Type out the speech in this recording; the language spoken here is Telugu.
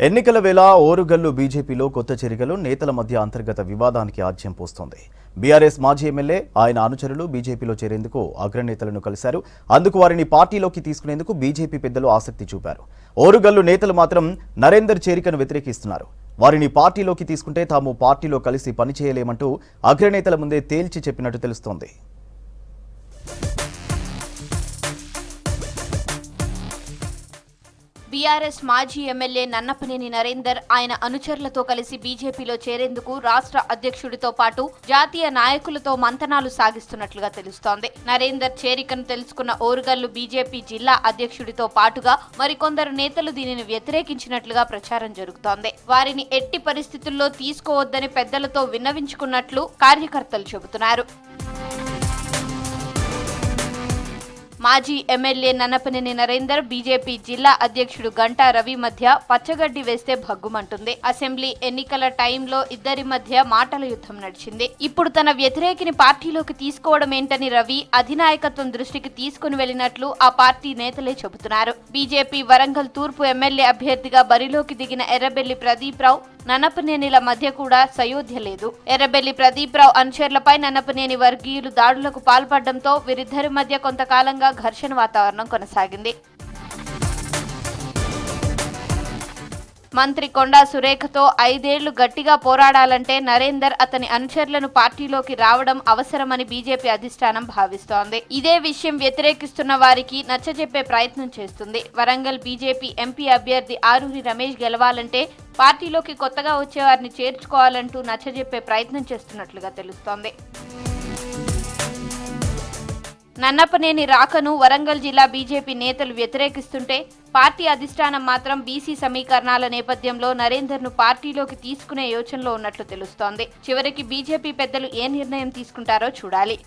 ఎన్నికల వేళ ఓరుగల్లు బీజేపీలో కొత్త చేరికలు నేతల మధ్య అంతర్గత వివాదానికి ఆజ్యం పోస్తోంది. బీఆర్ఎస్ మాజీ ఎమ్మెల్యే ఆయన అనుచరులు బీజేపీలో చేరేందుకు అగ్రనేతలను కలిశారు. అందుకు వారిని పార్టీలోకి తీసుకునేందుకు బీజేపీ పెద్దలు ఆసక్తి చూపారు. ఓరుగల్లు నేతలు మాత్రం నరేందర్ చేరికను వ్యతిరేకిస్తున్నారు. వారిని పార్టీలోకి తీసుకుంటే తాము పార్టీలో కలిసి పనిచేయలేమంటూ అగ్రనేతల ముందే తేల్చి చెప్పినట్టు తెలుస్తోంది. బీఆర్ఎస్ మాజీ ఎమ్మెల్యే నన్నపనేని నరేందర్ ఆయన అనుచరులతో కలిసి బీజేపీలో చేరేందుకు రాష్ట్ర అధ్యక్షుడితో పాటు జాతీయ నాయకులతో మంతనాలు సాగిస్తున్నట్లుగా తెలుస్తోంది. నరేందర్ చేరికను తెలుసుకున్న ఓరుగల్లు బీజేపీ జిల్లా అధ్యక్షుడితో పాటుగా మరికొందరు నేతలు దీనిని వ్యతిరేకించినట్లుగా ప్రచారం జరుగుతోంది. వారిని ఎట్టి పరిస్థితుల్లో తీసుకోవద్దని పెద్దలతో విన్నవించుకున్నట్లు కార్యకర్తలు చెబుతున్నారు. మాజీ ఎమ్మెల్యే నన్నపనేని నరేందర్ బీజేపీ జిల్లా అధ్యక్షుడు గంటా రవి మధ్య పచ్చగడ్డి వేస్తే భగ్గుమంటుంది. అసెంబ్లీ ఎన్నికల టైంలో ఇద్దరి మధ్య మాటల యుద్ధం నడిచింది. ఇప్పుడు తన వ్యతిరేకిని పార్టీలోకి తీసుకోవడం ఏంటని రవి అధినాయకత్వం దృష్టికి తీసుకుని వెళ్లినట్లు ఆ పార్టీ నేతలే చెబుతున్నారు. బీజేపీ వరంగల్ తూర్పు ఎమ్మెల్యే అభ్యర్థిగా బరిలోకి దిగిన ఎర్రబెల్లి ప్రదీప్ రావు నన్నపనేనిల మధ్య కూడా సయోధ్య లేదు. ఎర్రబెల్లి ప్రదీప్ రావు అనుచరులపై నన్నపనేని వర్గీయులు దాడులకు పాల్పడడంతో వీరిద్దరి మధ్య కొంతకాలంగా ఘర్షణ వాతావరణం కొనసాగింది. మంత్రి కొండా సురేఖతో 5 ఏళ్లు గట్టిగా పోరాడాలంటే నరేందర్ అతని అనుచరులను పార్టీలోకి రావడం అవసరమని బీజేపీ అధిష్టానం భావిస్తోంది. ఇదే విషయం వ్యతిరేకిస్తున్న వారికి నచ్చజెప్పే ప్రయత్నం చేస్తుంది. వరంగల్ బీజేపీ ఎంపీ అభ్యర్థి ఆరూరి రమేష్ గెలవాలంటే పార్టీలోకి కొత్తగా వచ్చేవారిని చేర్చుకోవాలంటూ నచ్చజెప్పే ప్రయత్నం చేస్తున్నట్లుగా తెలుస్తోంది. నన్నపనేని రాకను వరంగల్ జిల్లా బీజేపీ నేతలు వ్యతిరేకిస్తుంటే పార్టీ అధిష్టానం మాత్రం బీసీ సమీకరణాల నేపథ్యంలో నరేందర్ను పార్టీలోకి తీసుకునే యోచనలో ఉన్నట్లు తెలుస్తోంది. చివరికి బీజేపీ పెద్దలు ఏ నిర్ణయం తీసుకుంటారో చూడాలి.